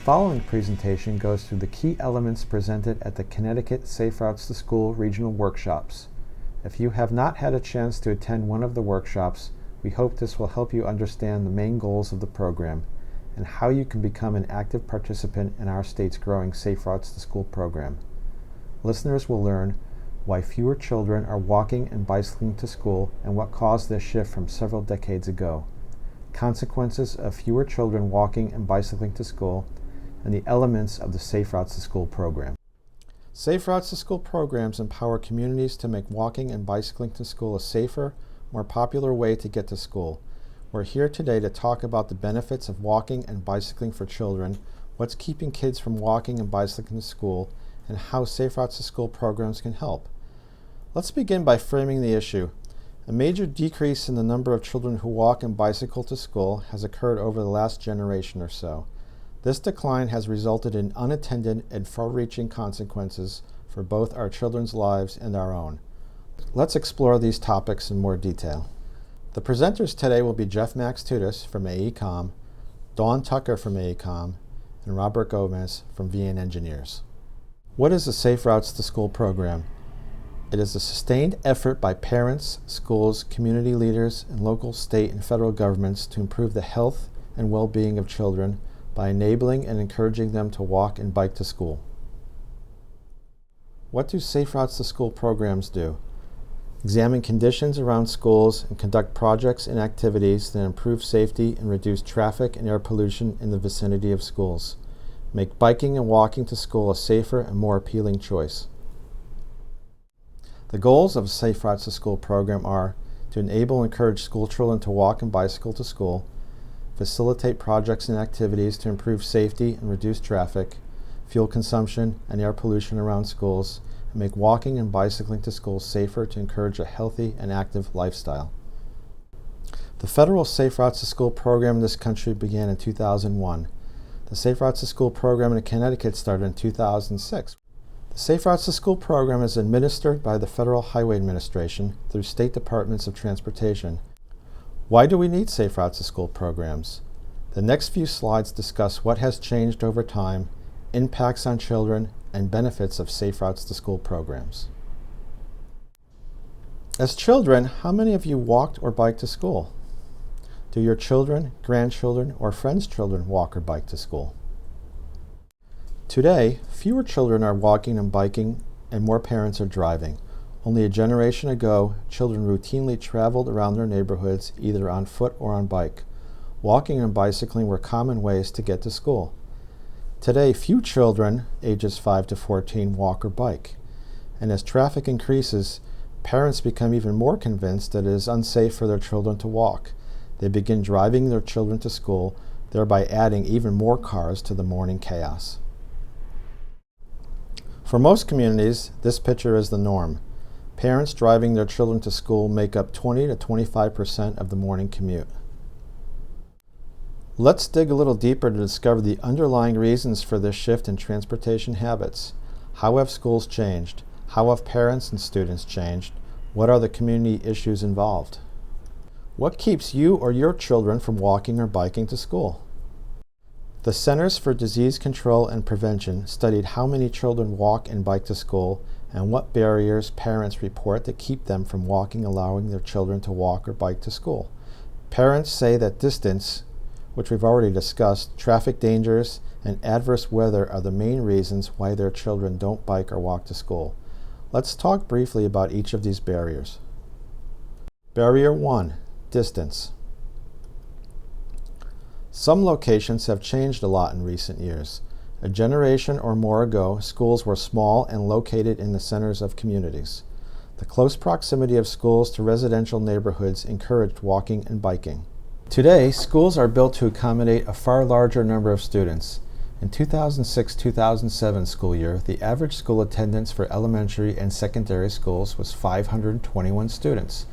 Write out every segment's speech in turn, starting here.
following presentation goes through the key elements presented at the Connecticut Safe Routes to School regional workshops. If you have not had a chance to attend one of the workshops, we hope this will help you understand the main goals of the program and how you can become an active participant in our state's growing Safe Routes to School program. Listeners will learn why fewer children are walking and bicycling to school and what caused this shift from several decades ago, consequences of fewer children walking and bicycling to school, and the elements of the Safe Routes to School program. Safe Routes to School programs empower communities to make walking and bicycling to school a safer, more popular way to get to school. We're here today to talk about the benefits of walking and bicycling for children, what's keeping kids from walking and bicycling to school, and how Safe Routes to School programs can help. Let's begin by framing the issue. A major decrease in the number of children who walk and bicycle to school has occurred over the last generation or so. This decline has resulted in unattended and far-reaching consequences for both our children's lives and our own. Let's explore these topics in more detail. The presenters today will be Jeff Max Tudis from AECOM, Dawn Tucker from AECOM, and Robert Gomez from VN Engineers. What is the Safe Routes to School program? It is a sustained effort by parents, schools, community leaders, and local, state, and federal governments to improve the health and well-being of children by enabling and encouraging them to walk and bike to school. What do Safe Routes to School programs do? Examine conditions around schools and conduct projects and activities that improve safety and reduce traffic and air pollution in the vicinity of schools. Make biking and walking to school a safer and more appealing choice. The goals of a Safe Routes to School program are to enable and encourage school children to walk and bicycle to school, facilitate projects and activities to improve safety and reduce traffic, fuel consumption, and air pollution around schools, and make walking and bicycling to school safer to encourage a healthy and active lifestyle. The federal Safe Routes to School program in this country began in 2001. The Safe Routes to School program in Connecticut started in 2006. The Safe Routes to School program is administered by the Federal Highway Administration through state departments of transportation. Why do we need Safe Routes to School programs? The next few slides discuss what has changed over time, impacts on children, and benefits of Safe Routes to School programs. As children, how many of you walked or biked to school? Do your children, grandchildren, or friends' children walk or bike to school? Today, fewer children are walking and biking, and more parents are driving. Only a generation ago, children routinely traveled around their neighborhoods either on foot or on bike. Walking and bicycling were common ways to get to school. Today, few children, ages 5 to 14, walk or bike. And as traffic increases, parents become even more convinced that it is unsafe for their children to walk. They begin driving their children to school, thereby adding even more cars to the morning chaos. For most communities, this picture is the norm. Parents driving their children to school make up 20 to 25% of the morning commute. Let's dig a little deeper to discover the underlying reasons for this shift in transportation habits. How have schools changed? How have parents and students changed? What are the community issues involved? What keeps you or your children from walking or biking to school? The Centers for Disease Control and Prevention studied how many children walk and bike to school and what barriers parents report that keep them from allowing their children to walk or bike to school. Parents say that distance, which we've already discussed, traffic dangers, and adverse weather are the main reasons why their children don't bike or walk to school. Let's talk briefly about each of these barriers. Barrier 1, distance. Some locations have changed a lot in recent years. A generation or more ago, schools were small and located in the centers of communities. The close proximity of schools to residential neighborhoods encouraged walking and biking. Today, schools are built to accommodate a far larger number of students. In 2006-2007 school year, the average school attendance for elementary and secondary schools was 521 students.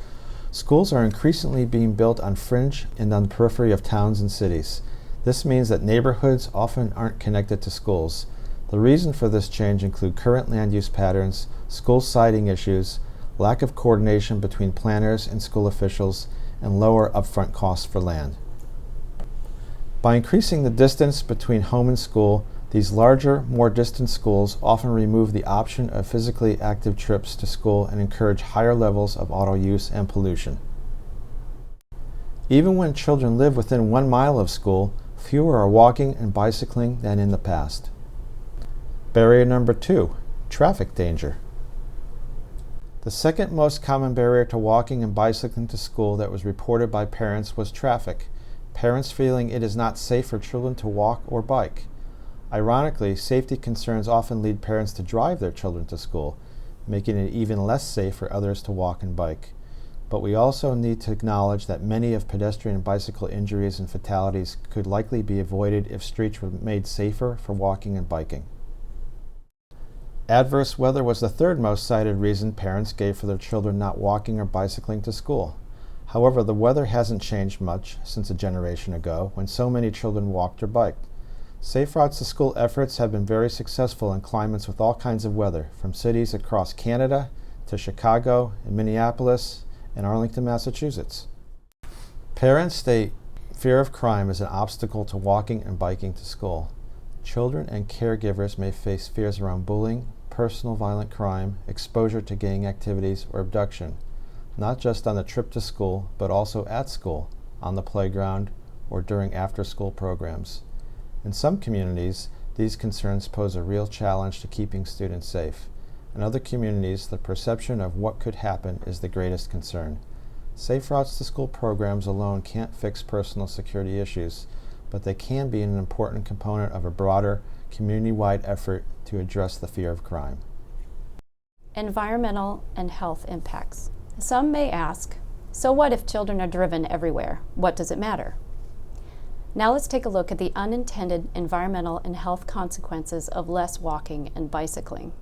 Schools are increasingly being built on fringe and on the periphery of towns and cities. This means that neighborhoods often aren't connected to schools. The reason for this change include current land use patterns, school siting issues, lack of coordination between planners and school officials, and lower upfront costs for land. By increasing the distance between home and school, these larger, more distant schools often remove the option of physically active trips to school and encourage higher levels of auto use and pollution. Even when children live within 1 mile of school, fewer are walking and bicycling than in the past. Barrier number 2, traffic danger. The second most common barrier to walking and bicycling to school that was reported by parents was traffic. Parents feeling it is not safe for children to walk or bike. Ironically, safety concerns often lead parents to drive their children to school, making it even less safe for others to walk and bike. But we also need to acknowledge that many of pedestrian and bicycle injuries and fatalities could likely be avoided if streets were made safer for walking and biking. Adverse weather was the third most cited reason parents gave for their children not walking or bicycling to school. However, the weather hasn't changed much since a generation ago, when so many children walked or biked. Safe routes to school efforts have been very successful in climates with all kinds of weather, from cities across Canada to Chicago and Minneapolis and Arlington, Massachusetts. Parents state fear of crime is an obstacle to walking and biking to school. Children and caregivers may face fears around bullying, personal violent crime, exposure to gang activities, or abduction, not just on the trip to school, but also at school, on the playground, or during after-school programs. In some communities, these concerns pose a real challenge to keeping students safe. In other communities, the perception of what could happen is the greatest concern. Safe routes to school programs alone can't fix personal security issues, but they can be an important component of a broader, community-wide effort to address the fear of crime. Environmental and health impacts. Some may ask, so what if children are driven everywhere? What does it matter? Now let's take a look at the unintended environmental and health consequences of less walking and bicycling.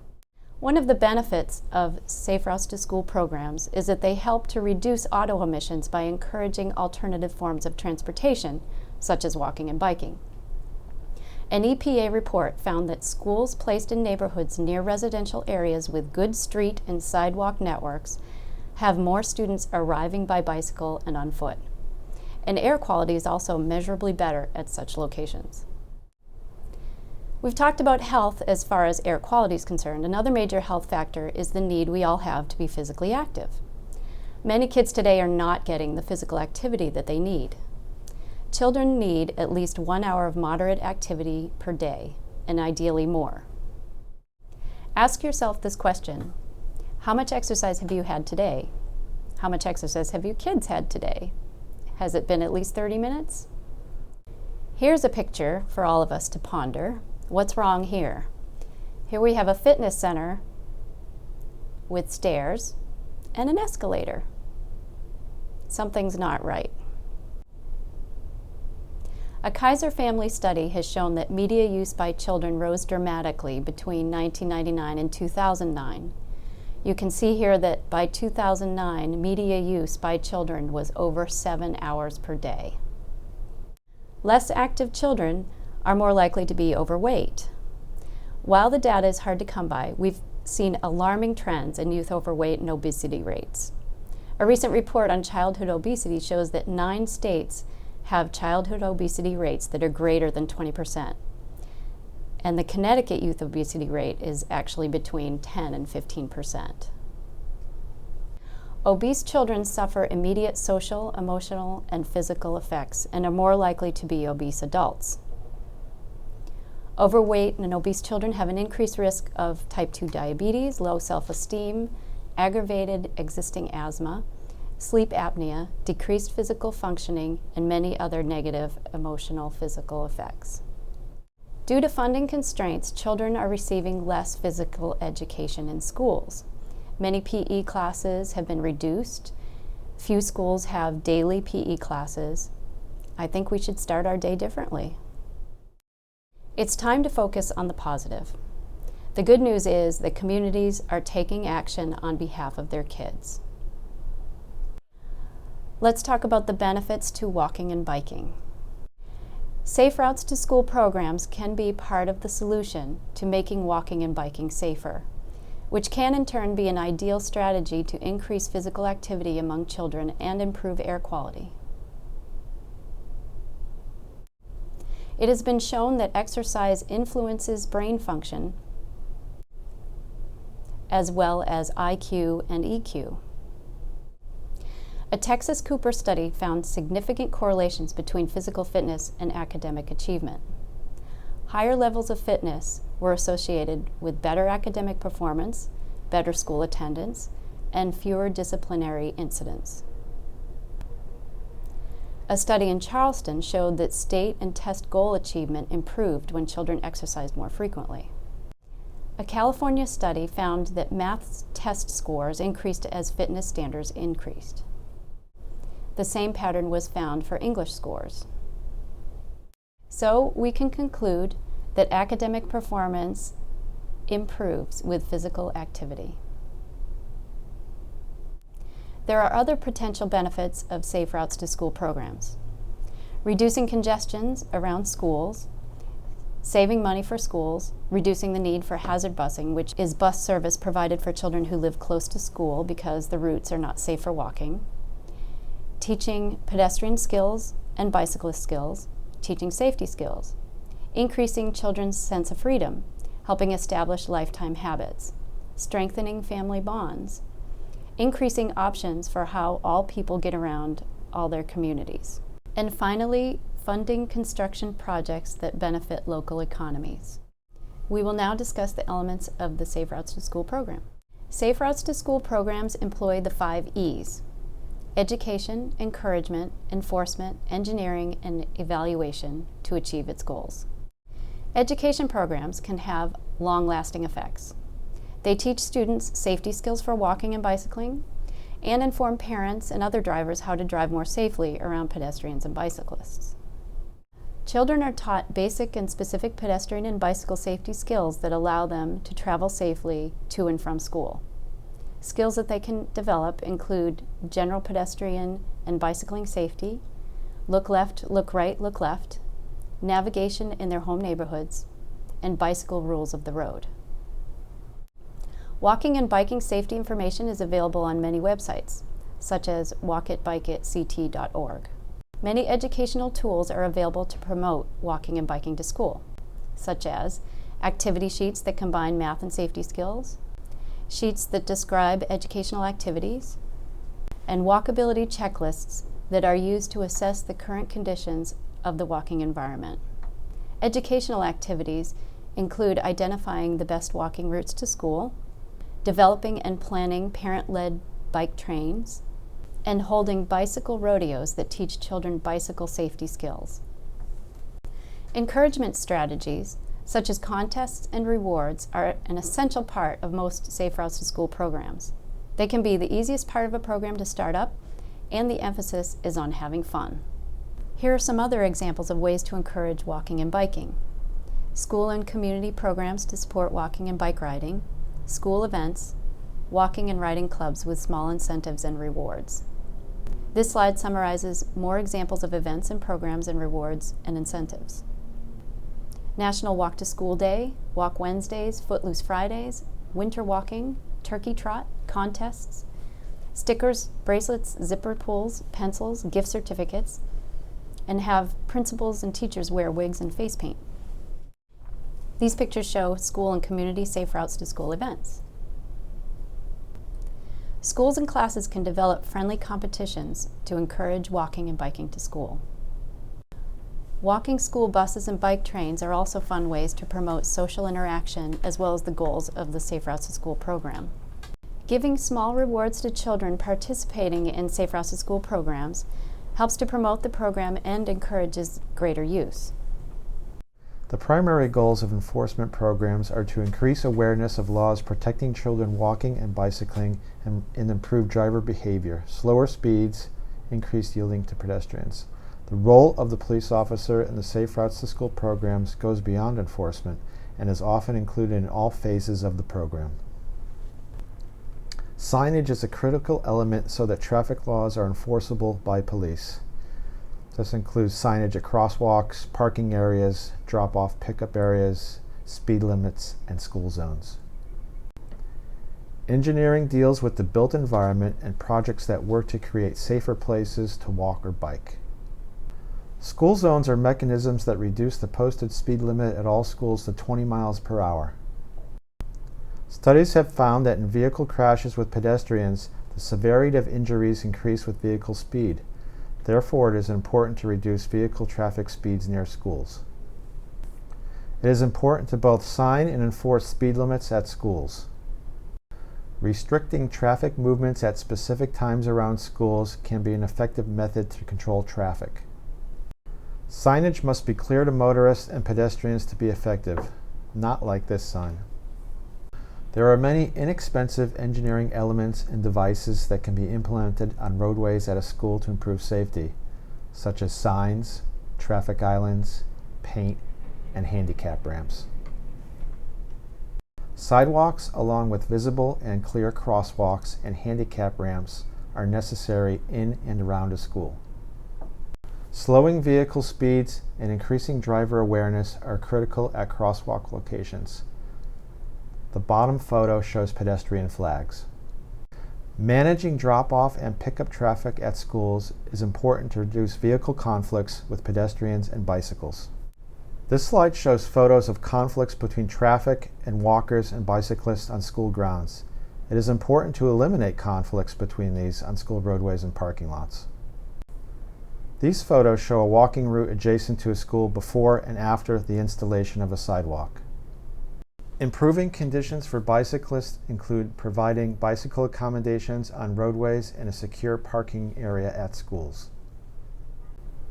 One of the benefits of Safe Routes to School programs is that they help to reduce auto emissions by encouraging alternative forms of transportation, such as walking and biking. An EPA report found that schools placed in neighborhoods near residential areas with good street and sidewalk networks have more students arriving by bicycle and on foot. And air quality is also measurably better at such locations. We've talked about health as far as air quality is concerned. Another major health factor is the need we all have to be physically active. Many kids today are not getting the physical activity that they need. Children need at least 1 hour of moderate activity per day, and ideally more. Ask yourself this question: how much exercise have you had today? How much exercise have your kids had today? Has it been at least 30 minutes? Here's a picture for all of us to ponder. What's wrong here? Here we have a fitness center with stairs and an escalator. Something's not right. A Kaiser family study has shown that media use by children rose dramatically between 1999 and 2009. You can see here that by 2009, media use by children was over 7 hours per day. Less active children are more likely to be overweight. While the data is hard to come by, we've seen alarming trends in youth overweight and obesity rates. A recent report on childhood obesity shows that 9 states have childhood obesity rates that are greater than 20%. And the Connecticut youth obesity rate is actually between 10 and 15%. Obese children suffer immediate social, emotional, and physical effects and are more likely to be obese adults. Overweight and obese children have an increased risk of type 2 diabetes, low self-esteem, aggravated existing asthma, sleep apnea, decreased physical functioning, and many other negative emotional physical effects. Due to funding constraints, children are receiving less physical education in schools. Many PE classes have been reduced. Few schools have daily PE classes. I think we should start our day differently. It's time to focus on the positive. The good news is that communities are taking action on behalf of their kids. Let's talk about the benefits to walking and biking. Safe Routes to School programs can be part of the solution to making walking and biking safer, which can in turn be an ideal strategy to increase physical activity among children and improve air quality. It has been shown that exercise influences brain function as well as IQ and EQ. A Texas Cooper study found significant correlations between physical fitness and academic achievement. Higher levels of fitness were associated with better academic performance, better school attendance, and fewer disciplinary incidents. A study in Charleston showed that state and test goal achievement improved when children exercised more frequently. A California study found that math test scores increased as fitness standards increased. The same pattern was found for English scores. So we can conclude that academic performance improves with physical activity. There are other potential benefits of Safe Routes to School programs. Reducing congestions around schools, saving money for schools, reducing the need for hazard busing, which is bus service provided for children who live close to school because the routes are not safe for walking, teaching pedestrian skills and bicyclist skills, teaching safety skills, increasing children's sense of freedom, helping establish lifetime habits, strengthening family bonds, increasing options for how all people get around all their communities. And finally, funding construction projects that benefit local economies. We will now discuss the elements of the Safe Routes to School program. Safe Routes to School programs employ the 5 E's: education, encouragement, enforcement, engineering, and evaluation to achieve its goals. Education programs can have long-lasting effects. They teach students safety skills for walking and bicycling, and inform parents and other drivers how to drive more safely around pedestrians and bicyclists. Children are taught basic and specific pedestrian and bicycle safety skills that allow them to travel safely to and from school. Skills that they can develop include general pedestrian and bicycling safety, look left, look right, look left, navigation in their home neighborhoods, and bicycle rules of the road. Walking and biking safety information is available on many websites, such as walkitbikeitct.org. Many educational tools are available to promote walking and biking to school, such as activity sheets that combine math and safety skills, sheets that describe educational activities, and walkability checklists that are used to assess the current conditions of the walking environment. Educational activities include identifying the best walking routes to school, developing and planning parent-led bike trains, and holding bicycle rodeos that teach children bicycle safety skills. Encouragement strategies, such as contests and rewards, are an essential part of most Safe Routes to School programs. They can be the easiest part of a program to start up, and the emphasis is on having fun. Here are some other examples of ways to encourage walking and biking: school and community programs to support walking and bike riding, school events, walking and riding clubs with small incentives and rewards. This slide summarizes more examples of events and programs and rewards and incentives: National Walk to School Day, Walk Wednesdays, Footloose Fridays, winter walking, turkey trot, contests, stickers, bracelets, zipper pulls, pencils, gift certificates, and have principals and teachers wear wigs and face paint. These pictures show school and community Safe Routes to School events. Schools and classes can develop friendly competitions to encourage walking and biking to school. Walking school buses and bike trains are also fun ways to promote social interaction as well as the goals of the Safe Routes to School program. Giving small rewards to children participating in Safe Routes to School programs helps to promote the program and encourages greater use. The primary goals of enforcement programs are to increase awareness of laws protecting children walking and bicycling and improve driver behavior, slower speeds, increased yielding to pedestrians. The role of the police officer in the Safe Routes to School programs goes beyond enforcement and is often included in all phases of the program. Signage is a critical element so that traffic laws are enforceable by police. This includes signage at crosswalks, parking areas, drop-off pickup areas, speed limits, and school zones. Engineering deals with the built environment and projects that work to create safer places to walk or bike. School zones are mechanisms that reduce the posted speed limit at all schools to 20 miles per hour. Studies have found that in vehicle crashes with pedestrians, the severity of injuries increase with vehicle speed. Therefore, it is important to reduce vehicle traffic speeds near schools. It is important to both sign and enforce speed limits at schools. Restricting traffic movements at specific times around schools can be an effective method to control traffic. Signage must be clear to motorists and pedestrians to be effective, not like this sign. There are many inexpensive engineering elements and devices that can be implemented on roadways at a school to improve safety, such as signs, traffic islands, paint, and handicap ramps. Sidewalks, along with visible and clear crosswalks and handicap ramps, are necessary in and around a school. Slowing vehicle speeds and increasing driver awareness are critical at crosswalk locations. The bottom photo shows pedestrian flags. Managing drop-off and pickup traffic at schools is important to reduce vehicle conflicts with pedestrians and bicycles. This slide shows photos of conflicts between traffic and walkers and bicyclists on school grounds. It is important to eliminate conflicts between these on school roadways and parking lots. These photos show a walking route adjacent to a school before and after the installation of a sidewalk. Improving conditions for bicyclists include providing bicycle accommodations on roadways and a secure parking area at schools.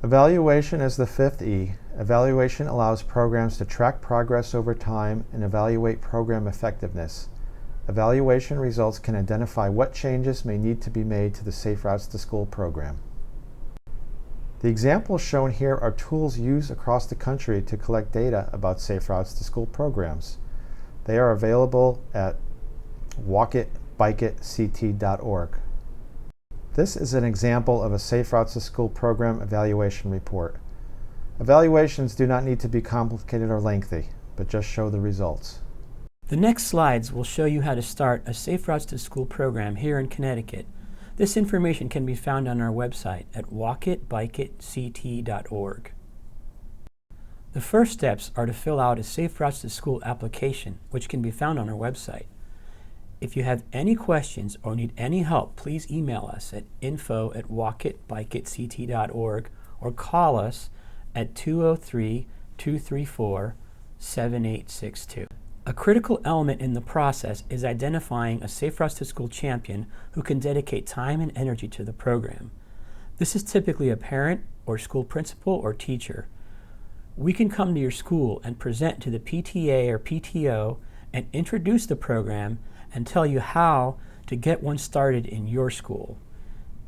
Evaluation is the fifth E. Evaluation allows programs to track progress over time and evaluate program effectiveness. Evaluation results can identify what changes may need to be made to the Safe Routes to School program. The examples shown here are tools used across the country to collect data about Safe Routes to School programs. They are available at walkitbikeitct.org. This is an example of a Safe Routes to School program evaluation report. Evaluations do not need to be complicated or lengthy, but just show the results. The next slides will show you how to start a Safe Routes to School program here in Connecticut. This information can be found on our website at walkitbikeitct.org. The first steps are to fill out a Safe Routes to School application, which can be found on our website. If you have any questions or need any help, please email us at info@walkitbikeitct.org or call us at 203-234-7862. A critical element in the process is identifying a Safe Routes to School champion who can dedicate time and energy to the program. This is typically a parent or school principal or teacher. We can come to your school and present to the PTA or PTO and introduce the program and tell you how to get one started in your school.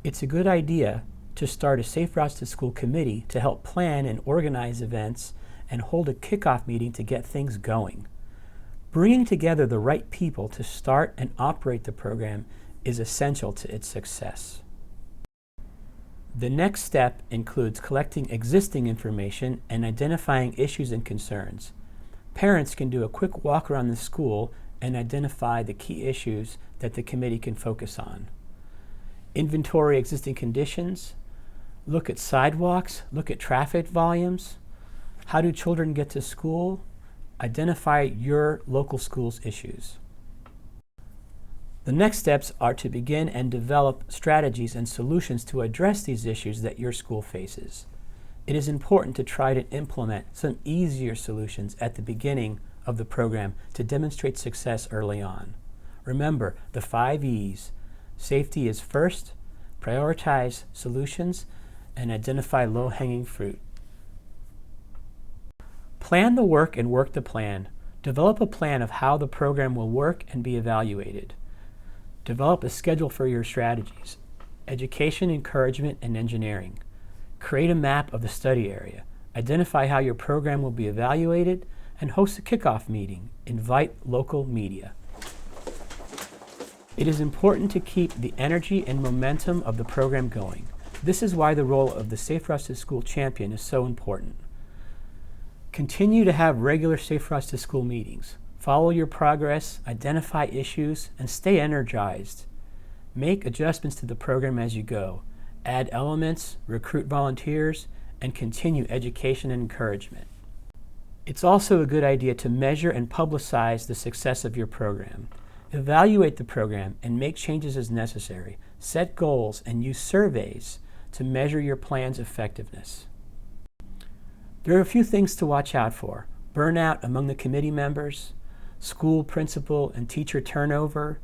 It's a good idea to start a Safe Routes to School committee to help plan and organize events and hold a kickoff meeting to get things going. Bringing together the right people to start and operate the program is essential to its success. The next step includes collecting existing information and identifying issues and concerns. Parents can do a quick walk around the school and identify the key issues that the committee can focus on. Inventory existing conditions, look at sidewalks, look at traffic volumes, how do children get to school, identify your local school's issues. The next steps are to begin and develop strategies and solutions to address these issues that your school faces. It is important to try to implement some easier solutions at the beginning of the program to demonstrate success early on. Remember the 5 E's. Safety is first, prioritize solutions, and identify low-hanging fruit. Plan the work and work the plan. Develop a plan of how the program will work and be evaluated. Develop a schedule for your strategies. Education, encouragement, and engineering. Create a map of the study area. Identify how your program will be evaluated and host a kickoff meeting. Invite local media. It is important to keep the energy and momentum of the program going. This is why the role of the Safe Routes to School champion is so important. Continue to have regular Safe Routes to School meetings. Follow your progress, identify issues, and stay energized. Make adjustments to the program as you go. Add elements, recruit volunteers, and continue education and encouragement. It's also a good idea to measure and publicize the success of your program. Evaluate the program and make changes as necessary. Set goals and use surveys to measure your plan's effectiveness. There are a few things to watch out for: burnout among the committee members, school principal and teacher turnover,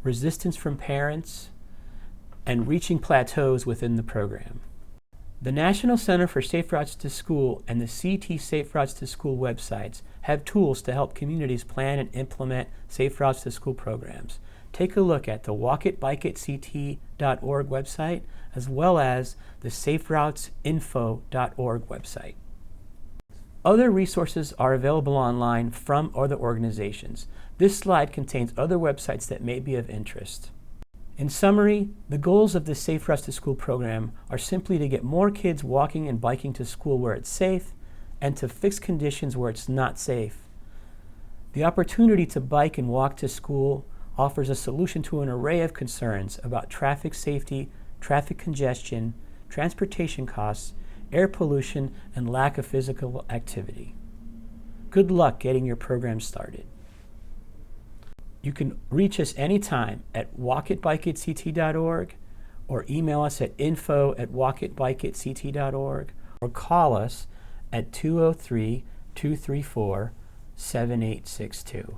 resistance from parents, and reaching plateaus within the program. The National Center for Safe Routes to School and the CT Safe Routes to School websites have tools to help communities plan and implement Safe Routes to School programs. Take a look at the walkitbikeitct.org website as well as the saferoutesinfo.org website. Other resources are available online from other organizations. This slide contains other websites that may be of interest. In summary, the goals of the Safe Routes to School program are simply to get more kids walking and biking to school where it's safe and to fix conditions where it's not safe. The opportunity to bike and walk to school offers a solution to an array of concerns about traffic safety, traffic congestion, transportation costs, air pollution, and lack of physical activity. Good luck getting your program started. You can reach us anytime at walkitbikeitct.org or email us at info@walkitbikeitct.org or call us at 203-234-7862.